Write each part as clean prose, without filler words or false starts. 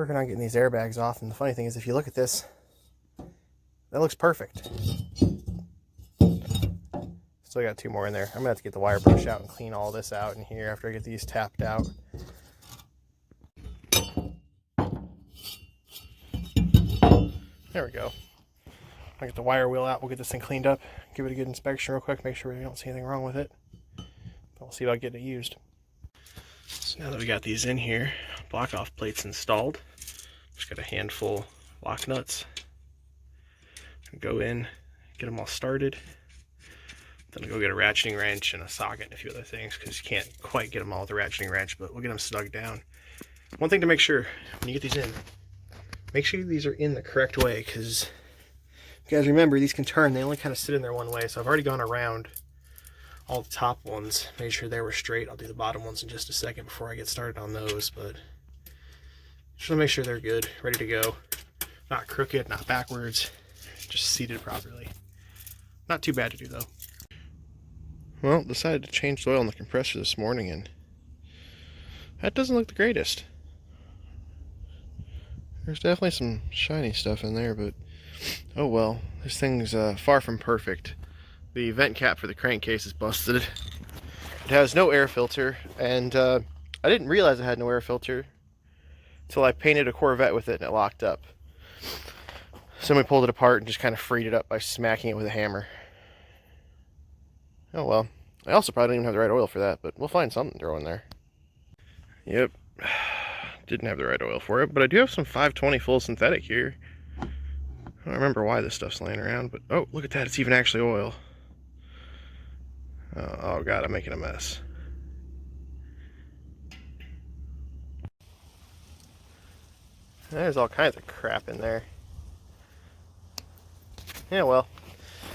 working on getting these airbags off, and the funny thing is, if you look at this, that looks perfect. Still got 2 more in there. I'm gonna have to get the wire brush out and clean all this out in here after I get these tapped out. There we go. I'll get the wire wheel out. We'll get this thing cleaned up, give it a good inspection real quick, make sure we don't see anything wrong with it. We'll see about getting it used. So now that we got these in here, block off plates installed, just got a handful lock nuts. Go in, get them all started. Then I'll go get a ratcheting wrench and a socket and a few other things, because you can't quite get them all with a ratcheting wrench, but we'll get them snug down. One thing to make sure when you get these in, make sure these are in the correct way, because you guys remember these can turn. They only kind of sit in there one way. So I've already gone around all the top ones, made sure they were straight. I'll do the bottom ones in just a second before I get started on those, but just want to make sure they're good, ready to go. Not crooked, not backwards, just seated properly. Not too bad to do though. Well, decided to change the oil in the compressor this morning, and that doesn't look the greatest. There's definitely some shiny stuff in there, but oh well. This thing's far from perfect. The vent cap for the crankcase is busted. It has no air filter, and I didn't realize it had no air filter until I painted a Corvette with it and it locked up. So we pulled it apart and just kind of freed it up by smacking it with a hammer. Oh well. I also probably didn't even have the right oil for that, but we'll find something to throw in there. Yep. Didn't have the right oil for it, but I do have some 520 full synthetic here. I don't remember why this stuff's laying around, but oh, look at that. It's even actually oil. Oh god, I'm making a mess. There's all kinds of crap in there. Yeah, well.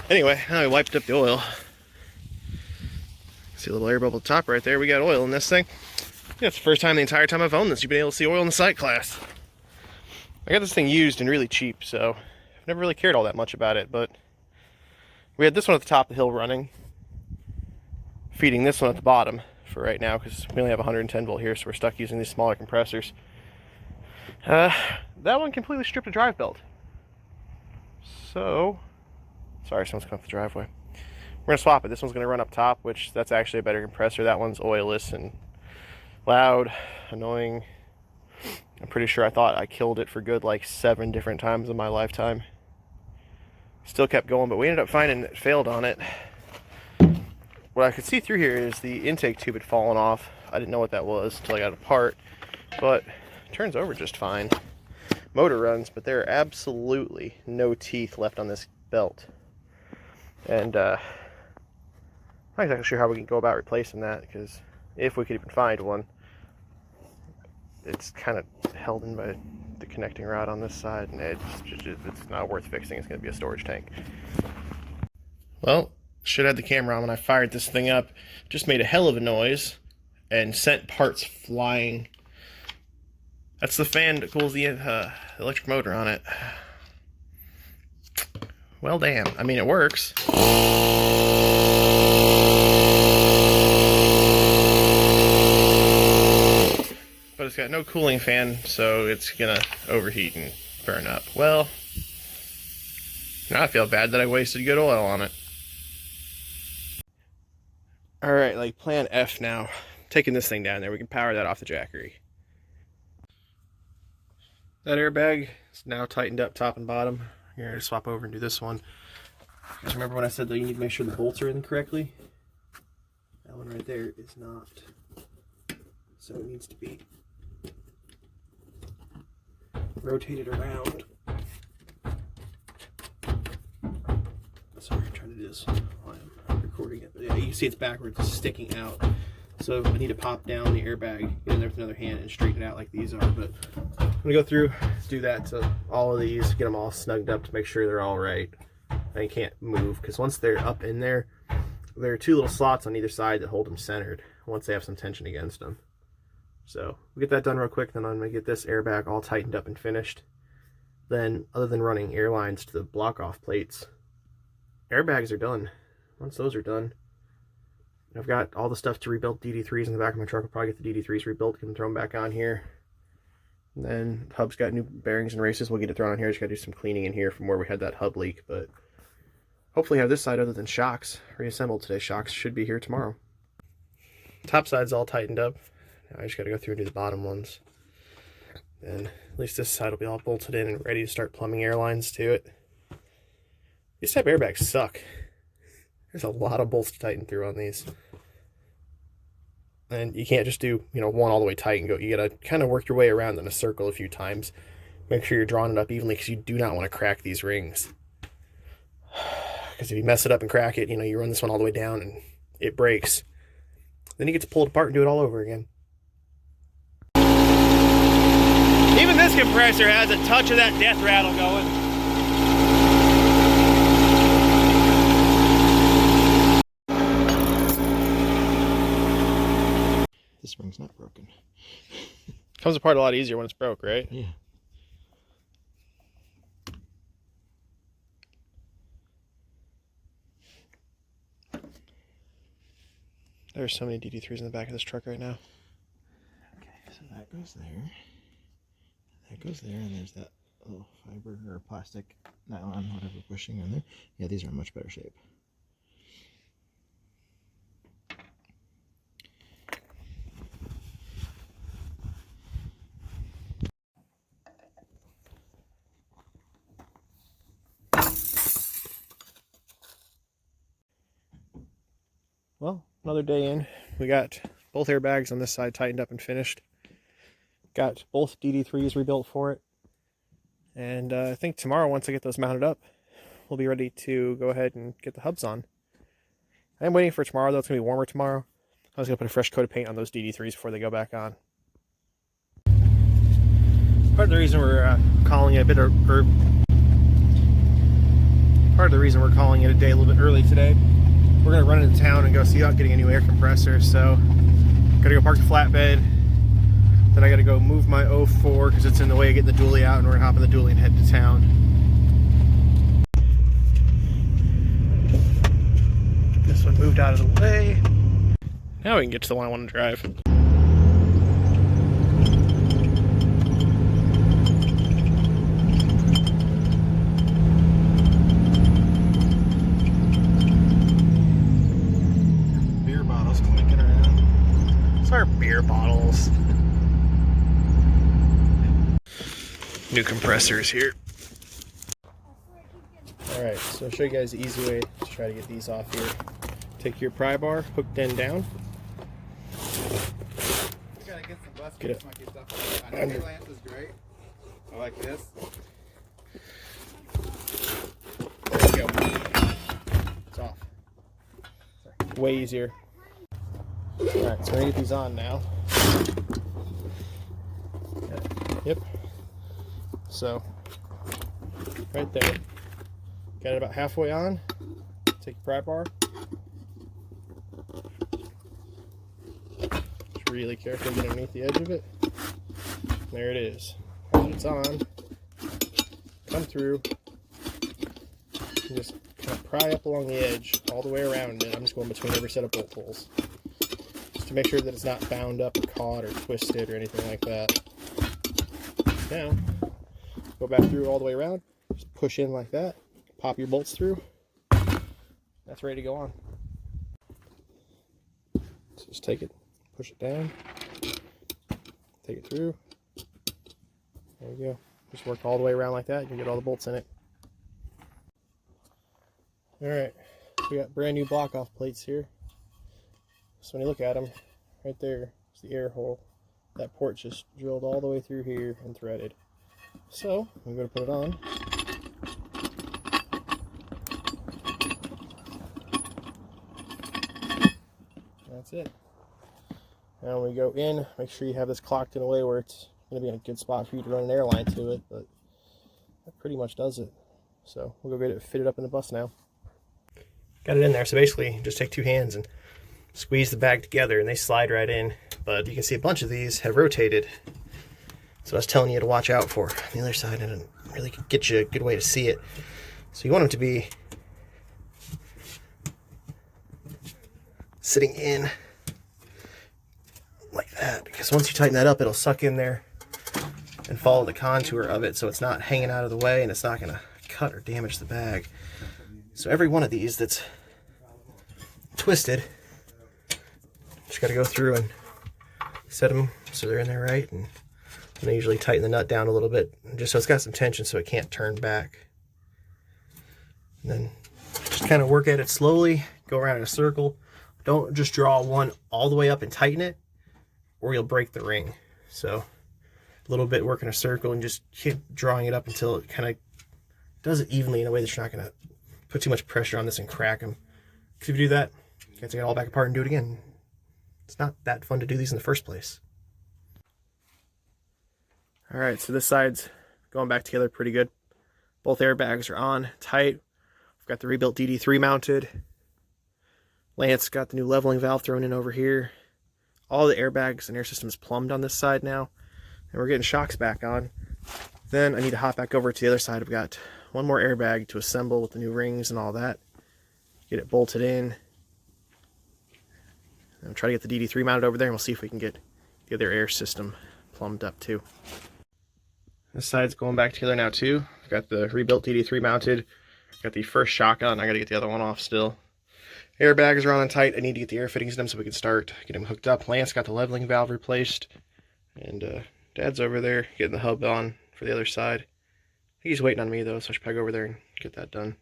Anyway, now we wiped up the oil. See a little air bubble at the top right there. We got oil in this thing. Yeah, it's the first time the entire time I've owned this you've been able to see oil in the sight class. I got this thing used and really cheap, so I've never really cared all that much about it, but we had this one at the top of the hill running, feeding this one at the bottom for right now, because we only have 110 volt here, so we're stuck using these smaller compressors. That one completely stripped a drive belt. So, sorry, someone's coming up the driveway. We're going to swap it. This one's going to run up top, which that's actually a better compressor. That one's oilless and loud, annoying. I'm pretty sure I thought I killed it for good like 7 different times in my lifetime. Still kept going, but we ended up finding it failed on it. What I could see through here is the intake tube had fallen off. I didn't know what that was until I got it apart, but it turns over just fine. Motor runs, but there are absolutely no teeth left on this belt. And I'm not exactly sure how we can go about replacing that, because if we could even find one, it's kind of held in by the connecting rod on this side, and it's not worth fixing. It's going to be a storage tank. Well, should have had the camera on when I fired this thing up. Just made a hell of a noise and sent parts flying. That's the fan that cools the electric motor on it. Well, damn. I mean, it works. But it's got no cooling fan, so it's gonna overheat and burn up. Well, now I feel bad that I wasted good oil on it. Alright, like plan F now. Taking this thing down there, we can power that off the jackery. That airbag is now tightened up top and bottom. I'm going to swap over and do this one. Just remember when I said that you need to make sure the bolts are in correctly? That one right there is not. So it needs to be rotated around. Sorry, I'm trying to do this while I'm recording it. But yeah, you can see it's backwards, it's sticking out. So I need to pop down the airbag, get in there with another hand, and straighten it out like these are. But I'm going to go through, do that to all of these, get them all snugged up to make sure they're all right. And you can't move, because once they're up in there, there are 2 little slots on either side that hold them centered once they have some tension against them. So we'll get that done real quick, then I'm going to get this airbag all tightened up and finished. Then, other than running air lines to the block-off plates, airbags are done. Once those are done, I've got all the stuff to rebuild DD3s in the back of my truck. I'll probably get the DD3s rebuilt, get them thrown back on here. And then the hub's got new bearings and races. We'll get it thrown on here. Just got to do some cleaning in here from where we had that hub leak, but hopefully have this side other than shocks reassembled today. Shocks should be here tomorrow. Top side's all tightened up. Now I just got to go through and do the bottom ones. And at least this side will be all bolted in and ready to start plumbing airlines to it. These type airbags suck. There's a lot of bolts to tighten through on these. And you can't just do, you know, one all the way tight and go. You gotta kind of work your way around in a circle a few times. Make sure you're drawing it up evenly because you do not want to crack these rings. Because if you mess it up and crack it, you know, you run this one all the way down and it breaks. Then you get to pull it apart and do it all over again. Even this compressor has a touch of that death rattle going. This ring's not broken. Comes apart a lot easier when it's broke, right? Yeah. There's so many DD3s in the back of this truck right now. Okay, so that goes there. That goes there, and there's that little fiber or plastic, nylon, whatever bushing on there. Yeah, these are in much better shape. Well, another day in. We got both airbags on this side tightened up and finished. Got both DD3s rebuilt for it. And I think tomorrow, once I get those mounted up, we'll be ready to go ahead and get the hubs on. I'm waiting for tomorrow, though. It's going to be warmer tomorrow. I was going to put a fresh coat of paint on those DD3s before they go back on. Part of the reason we're calling it a bit part of the reason we're calling it a day a little bit early today. We're going to run into town and go see about getting a new air compressor, so got to go park the flatbed. Then I got to go move my 04 because it's in the way of getting the dually out, and we're going to hop in the dually and head to town. This one moved out of the way. Now we can get to the one I want to drive. Our beer bottles. New compressors here. Alright, so I'll show you guys the easy way to try to get these off here. Take your pry bar, hooked end down. Get it. I know the lamp is great. I like this. There you go. It's off. Sorry. Way easier. Alright, so we're going to get these on now. Yep. So, right there. Got it about halfway on. Take your pry bar. Just really carefully get underneath the edge of it. There it is. Once it's on, come through. And just kind of pry up along the edge all the way around it. I'm just going between every set of bolt holes, to make sure that it's not bound up or caught or twisted or anything like that. Now, go back through all the way around, just push in like that, pop your bolts through, that's ready to go on. So just take it, push it down, take it through, there you go. Just work all the way around like that, you can get all the bolts in it. Alright, we got brand new block off plates here. So when you look at them, right there is the air hole. That port just drilled all the way through here and threaded. So I'm going to put it on. That's it. Now when we go in, make sure you have this clocked in a way where it's going to be in a good spot for you to run an airline to it, but that pretty much does it. So we'll go get it fitted up in the bus now. Got it in there, so basically just take two hands and squeeze the bag together and they slide right in. But you can see a bunch of these have rotated, so I was telling you to watch out for. On the other side, I didn't really get you a good way to see it. So you want them to be sitting in like that, because once you tighten that up, it'll suck in there and follow the contour of it so it's not hanging out of the way and it's not going to cut or damage the bag. So every one of these that's twisted, just got to go through and set them so they're in there right, and I usually tighten the nut down a little bit just so it's got some tension so it can't turn back. And then just kind of work at it slowly, go around in a circle. Don't just draw one all the way up and tighten it, or you'll break the ring. So a little bit, work in a circle and just keep drawing it up until it kind of does it evenly in a way that you're not going to put too much pressure on this and crack them. Because if you do that, you have to take it all back apart and do it again. It's not that fun to do these in the first place. All right, so this side's going back together pretty good. Both airbags are on tight. I've got the rebuilt DD3 mounted. Lance got the new leveling valve thrown in over here. All the airbags and air systems plumbed on this side now. And we're getting shocks back on. Then I need to hop back over to the other side. I've got one more airbag to assemble with the new rings and all that. Get it bolted in. And try to get the DD3 mounted over there, and we'll see if we can get the other air system plumbed up too. This side's going back together now too. I've got the rebuilt DD3 mounted. Got the first shock on. I got to get the other one off still. Airbags are on and tight. I need to get the air fittings in them so we can start getting them hooked up. Lance got the leveling valve replaced. And Dad's over there getting the hub on for the other side. I think he's waiting on me though, so I should probably go over there and get that done.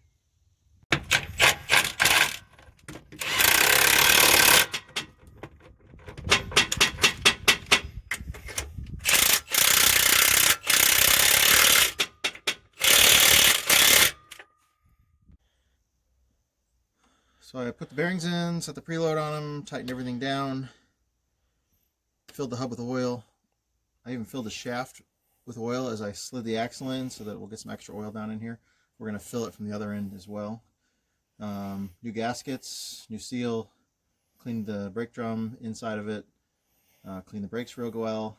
So I put the bearings in, set the preload on them, tightened everything down, filled the hub with oil. I even filled the shaft with oil as I slid the axle in so that we'll get some extra oil down in here. We're going to fill it from the other end as well. New gaskets, new seal, cleaned the brake drum inside of it, cleaned the brakes real well,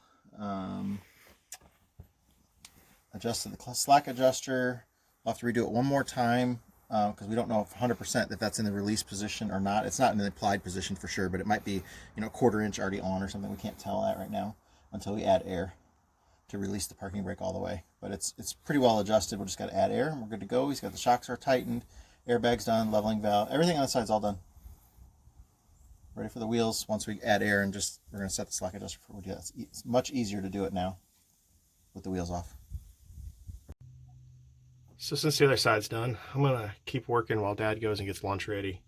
adjusted the slack adjuster. I'll have to redo it one more time because we don't know 100% that that's in the release position or not. It's not in the applied position for sure, but it might be, you know, a 1/4 inch already on or something. We can't tell that right now until we add air to release the parking brake all the way. But it's pretty well adjusted. We'll just got to add air and we're good to go. He's got the shocks are tightened, airbags done, leveling valve, everything on the side's all done. Ready for the wheels once we add air, and just we're going to set the slack adjuster before we do that. It's much easier to do it now with the wheels off. So since the other side's done, I'm going to keep working while Dad goes and gets lunch ready.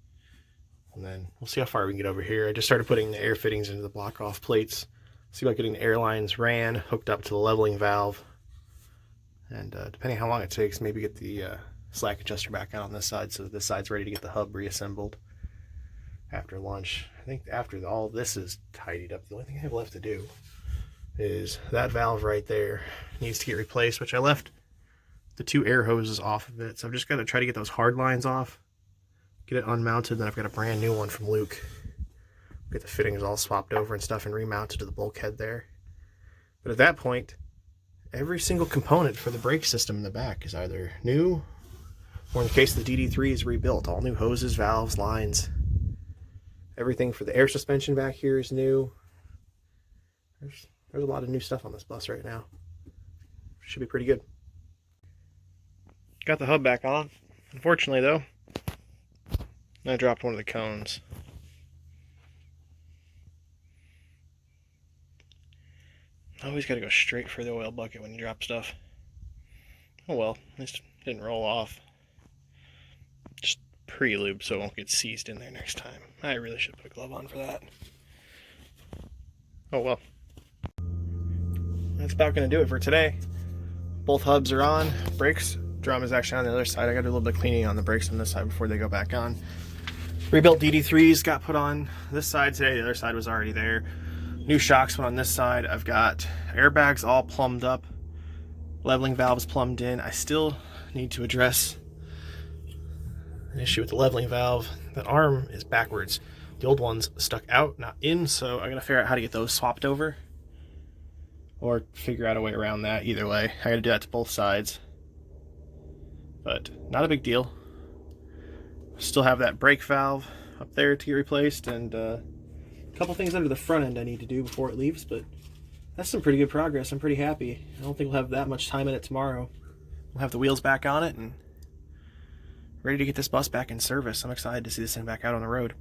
And then we'll see how far we can get over here. I just started putting the air fittings into the block off plates. See about getting the air lines ran, hooked up to the leveling valve. And depending on how long it takes, maybe get the slack adjuster back on this side so that this side's ready to get the hub reassembled after lunch. I think after all this is tidied up, the only thing I have left to do is that valve right there needs to get replaced, which I left the 2 air hoses off of it. So I've just got to try to get those hard lines off, get it unmounted, then I've got a brand new one from Luke. Get the fittings all swapped over and stuff and remounted to the bulkhead there. But at that point, every single component for the brake system in the back is either new, or in the case of the DD3 is rebuilt. All new hoses, valves, lines. Everything for the air suspension back here is new. There's a lot of new stuff on this bus right now. Should be pretty good. Got the hub back on. Unfortunately though, I dropped one of the cones. Always got to go straight for the oil bucket when you drop stuff. Oh well, at least it didn't roll off. Just pre-lube so it won't get seized in there next time. I really should put a glove on for that. Oh well. That's about going to do it for today. Both hubs are on. Brakes drum is actually on the other side. I got to do a little bit of cleaning on the brakes on this side before they go back on. Rebuilt DD3s got put on this side today. The other side was already there. New shocks went on this side. I've got airbags all plumbed up. Leveling valves plumbed in. I still need to address an issue with the leveling valve. That arm is backwards. The old one's stuck out, not in, so I gotta figure out how to get those swapped over. Or figure out a way around that. Either way, I gotta do that to both sides. But not a big deal. Still have that brake valve up there to get replaced, and a couple things under the front end I need to do before it leaves, but That's some pretty good progress. I'm pretty happy. I don't think we'll have that much time in it tomorrow. We'll have the wheels back on it and ready to get this bus back in service. I'm excited to see this thing back out on the road.